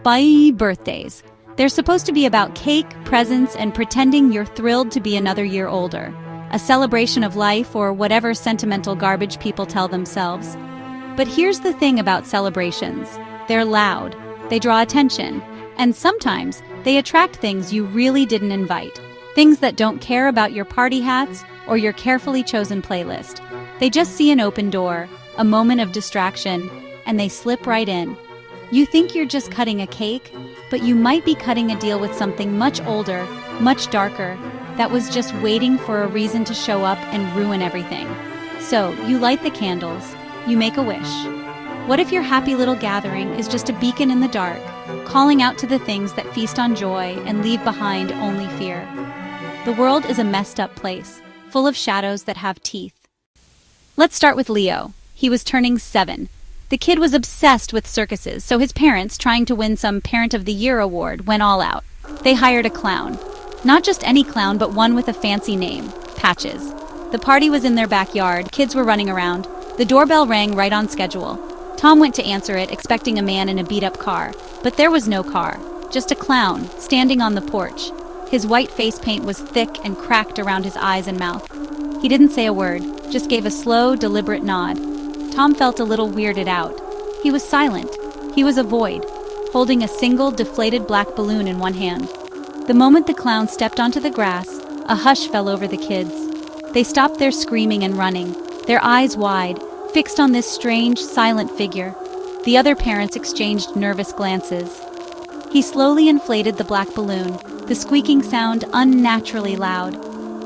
Bye birthdays. They're supposed to be about cake, presents, and pretending you're thrilled to be another year older. A celebration of life or whatever sentimental garbage people tell themselves. But here's the thing about celebrations. They're loud, they draw attention, and sometimes they attract things you really didn't invite. Things that don't care about your party hats or your carefully chosen playlist. They just see an open door, a moment of distraction, and they slip right in. You think you're just cutting a cake, but you might be cutting a deal with something much older, much darker, that was just waiting for a reason to show up and ruin everything. So, you light the candles, you make a wish. What if your happy little gathering is just a beacon in the dark, calling out to the things that feast on joy and leave behind only fear? The world is a messed up place, full of shadows that have teeth. Let's start with Leo. He was turning 7. The kid was obsessed with circuses, so his parents, trying to win some Parent of the Year award, went all out. They hired a clown. Not just any clown, but one with a fancy name, Patches. The party was in their backyard, kids were running around. The doorbell rang right on schedule. Tom went to answer it, expecting a man in a beat-up car. But there was no car, just a clown, standing on the porch. His white face paint was thick and cracked around his eyes and mouth. He didn't say a word, just gave a slow, deliberate nod. Tom felt a little weirded out. He was silent. He was a void, holding a single, deflated black balloon in one hand. The moment the clown stepped onto the grass, a hush fell over the kids. They stopped their screaming and running, their eyes wide, fixed on this strange, silent figure. The other parents exchanged nervous glances. He slowly inflated the black balloon, the squeaking sound unnaturally loud.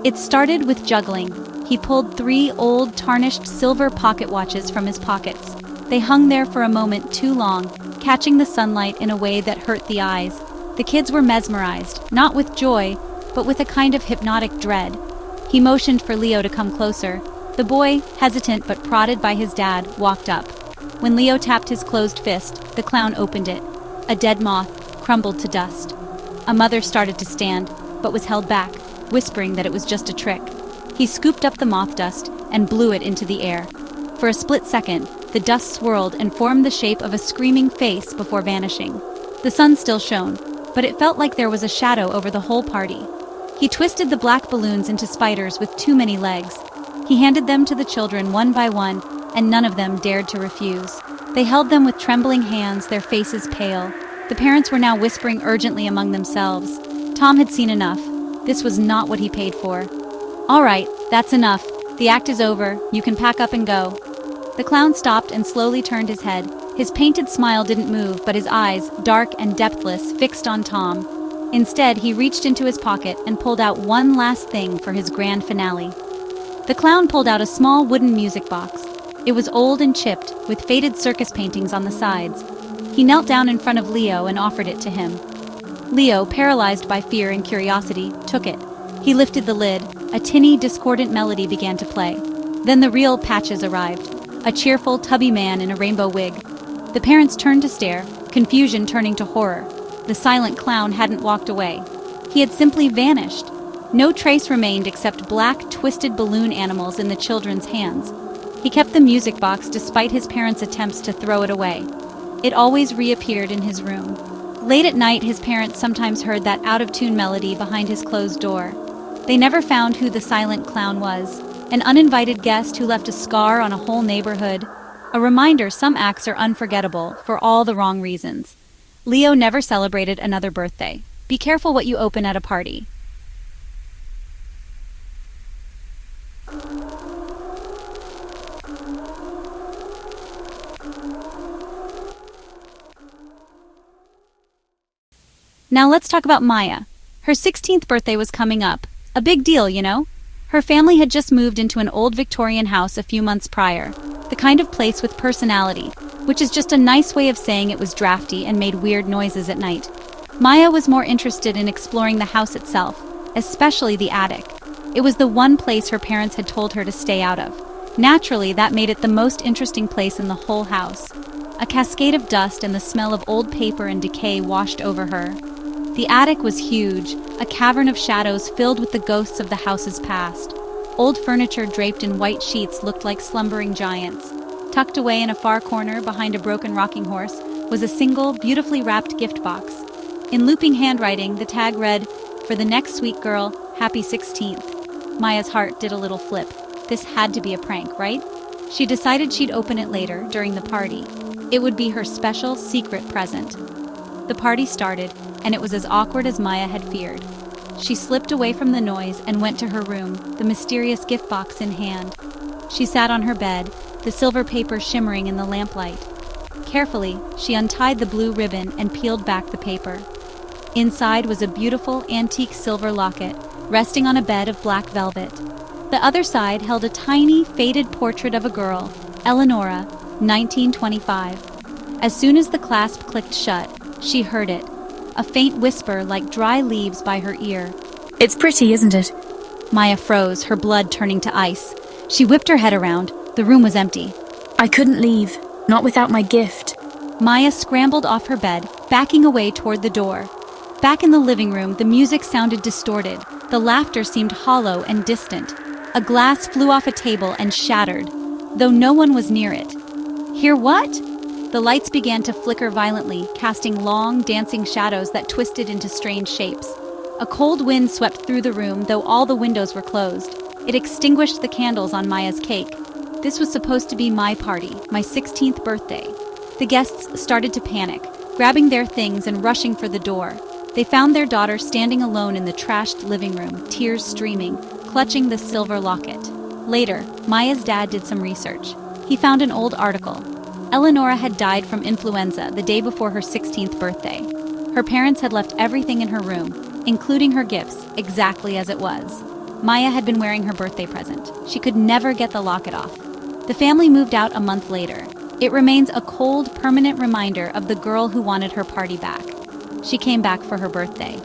It started with juggling. He pulled 3 old, tarnished silver pocket watches from his pockets. They hung there for a moment too long, catching the sunlight in a way that hurt the eyes. The kids were mesmerized, not with joy, but with a kind of hypnotic dread. He motioned for Leo to come closer. The boy, hesitant but prodded by his dad, walked up. When Leo tapped his closed fist, the clown opened it. A dead moth crumbled to dust. A mother started to stand, but was held back, whispering that it was just a trick. He scooped up the moth dust and blew it into the air. For a split second, the dust swirled and formed the shape of a screaming face before vanishing. The sun still shone, but it felt like there was a shadow over the whole party. He twisted the black balloons into spiders with too many legs. He handed them to the children one by one, and none of them dared to refuse. They held them with trembling hands, their faces pale. The parents were now whispering urgently among themselves. Tom had seen enough. This was not what he paid for. "All right, that's enough. The act is over. You can pack up and go." The clown stopped and slowly turned his head. His painted smile didn't move, but his eyes, dark and depthless, fixed on Tom. Instead, he reached into his pocket and pulled out one last thing for his grand finale. The clown pulled out a small wooden music box. It was old and chipped, with faded circus paintings on the sides. He knelt down in front of Leo and offered it to him. Leo, paralyzed by fear and curiosity, took it. He lifted the lid. A tinny, discordant melody began to play. Then the real Patches arrived, a cheerful, tubby man in a rainbow wig. The parents turned to stare, confusion turning to horror. The silent clown hadn't walked away. He had simply vanished. No trace remained except black, twisted balloon animals in the children's hands. He kept the music box despite his parents' attempts to throw it away. It always reappeared in his room. Late at night, his parents sometimes heard that out-of-tune melody behind his closed door. They never found who the silent clown was, an uninvited guest who left a scar on a whole neighborhood, a reminder some acts are unforgettable for all the wrong reasons. Leo never celebrated another birthday. Be careful what you open at a party. Now let's talk about Maya. Her 16th birthday was coming up. A big deal, you know? Her family had just moved into an old Victorian house a few months prior, the kind of place with personality, which is just a nice way of saying it was drafty and made weird noises at night. Maya was more interested in exploring the house itself, especially the attic. It was the one place her parents had told her to stay out of. Naturally, that made it the most interesting place in the whole house. A cascade of dust and the smell of old paper and decay washed over her. The attic was huge, a cavern of shadows filled with the ghosts of the house's past. Old furniture draped in white sheets looked like slumbering giants. Tucked away in a far corner behind a broken rocking horse was a single, beautifully wrapped gift box. In looping handwriting, the tag read, "For the next sweet girl, happy 16th." Maya's heart did a little flip. This had to be a prank, right? She decided she'd open it later, during the party. It would be her special, secret present. The party started, and it was as awkward as Maya had feared. She slipped away from the noise and went to her room, the mysterious gift box in hand. She sat on her bed, the silver paper shimmering in the lamplight. Carefully, she untied the blue ribbon and peeled back the paper. Inside was a beautiful, antique silver locket, resting on a bed of black velvet. The other side held a tiny, faded portrait of a girl, Eleonora, 1925. As soon as the clasp clicked shut, she heard it, a faint whisper like dry leaves by her ear. "It's pretty, isn't it?" Maya froze, her blood turning to ice. She whipped her head around. The room was empty. "I couldn't leave, not without my gift." Maya scrambled off her bed, backing away toward the door. Back in the living room, the music sounded distorted. The laughter seemed hollow and distant. A glass flew off a table and shattered, though no one was near it. "Hear what?" The lights began to flicker violently, casting long, dancing shadows that twisted into strange shapes. A cold wind swept through the room, though all the windows were closed. It extinguished the candles on Maya's cake. This was supposed to be my party, my 16th birthday. The guests started to panic, grabbing their things and rushing for the door. They found their daughter standing alone in the trashed living room, tears streaming, clutching the silver locket. Later, Maya's dad did some research. He found an old article. Eleonora had died from influenza the day before her 16th birthday. Her parents had left everything in her room, including her gifts, exactly as it was. Maya had been wearing her birthday present. She could never get the locket off. The family moved out a month later. It remains a cold, permanent reminder of the girl who wanted her party back. She came back for her birthday.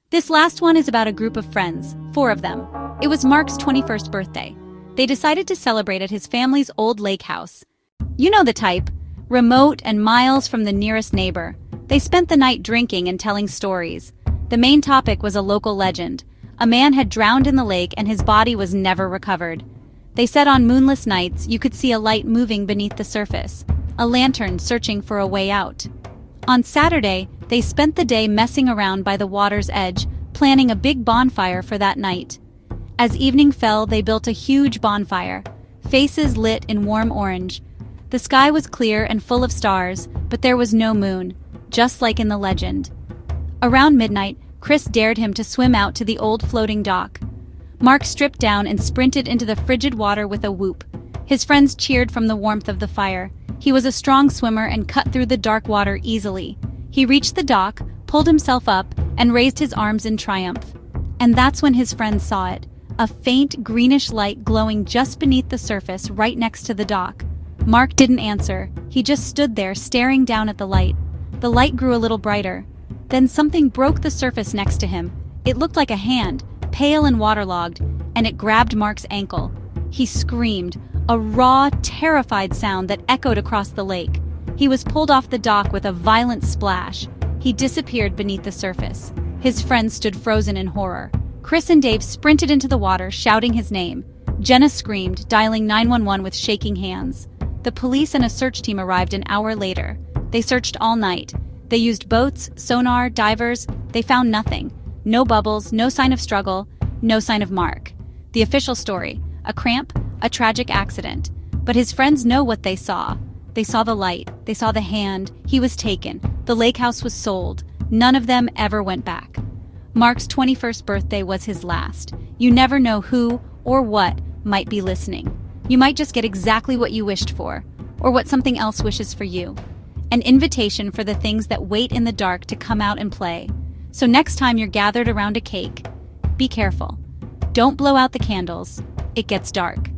This last one is about a group of friends, 4 of them. It was Mark's 21st birthday. They decided to celebrate at his family's old lake house. You know the type, remote and miles from the nearest neighbor. They spent the night drinking and telling stories. The main topic was a local legend. A man had drowned in the lake and his body was never recovered. They said on moonless nights you could see a light moving beneath the surface, a lantern searching for a way out. On Saturday, they spent the day messing around by the water's edge, planning a big bonfire for that night. As evening fell, they built a huge bonfire, faces lit in warm orange. The sky was clear and full of stars, but there was no moon, just like in the legend. Around midnight, Chris dared him to swim out to the old floating dock. Mark stripped down and sprinted into the frigid water with a whoop. His friends cheered from the warmth of the fire. He was a strong swimmer and cut through the dark water easily. He reached the dock, pulled himself up, and raised his arms in triumph. And that's when his friends saw it, a faint greenish light glowing just beneath the surface right next to the dock. Mark didn't answer. He just stood there staring down at the light. The light grew a little brighter. Then something broke the surface next to him. It looked like a hand, pale and waterlogged, and it grabbed Mark's ankle. He screamed, a raw, terrified sound that echoed across the lake. He was pulled off the dock with a violent splash. He disappeared beneath the surface. His friends stood frozen in horror. Chris and Dave sprinted into the water, shouting his name. Jenna screamed, dialing 911 with shaking hands. The police and a search team arrived an hour later. They searched all night. They used boats, sonar, divers. They found nothing. No bubbles, no sign of struggle, no sign of Mark. The official story, a cramp, a tragic accident. But his friends know what they saw. They saw the light. They saw the hand. He was taken. The lake house was sold. None of them ever went back. Mark's 21st birthday was his last. You never know who or what might be listening. You might just get exactly what you wished for, or what something else wishes for you. An invitation for the things that wait in the dark to come out and play. So next time you're gathered around a cake, be careful. Don't blow out the candles. It gets dark.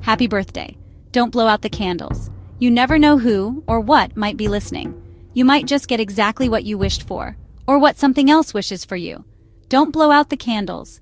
Happy birthday. Don't blow out the candles. You never know who or what might be listening. You might just get exactly what you wished for, or what something else wishes for you. Don't blow out the candles.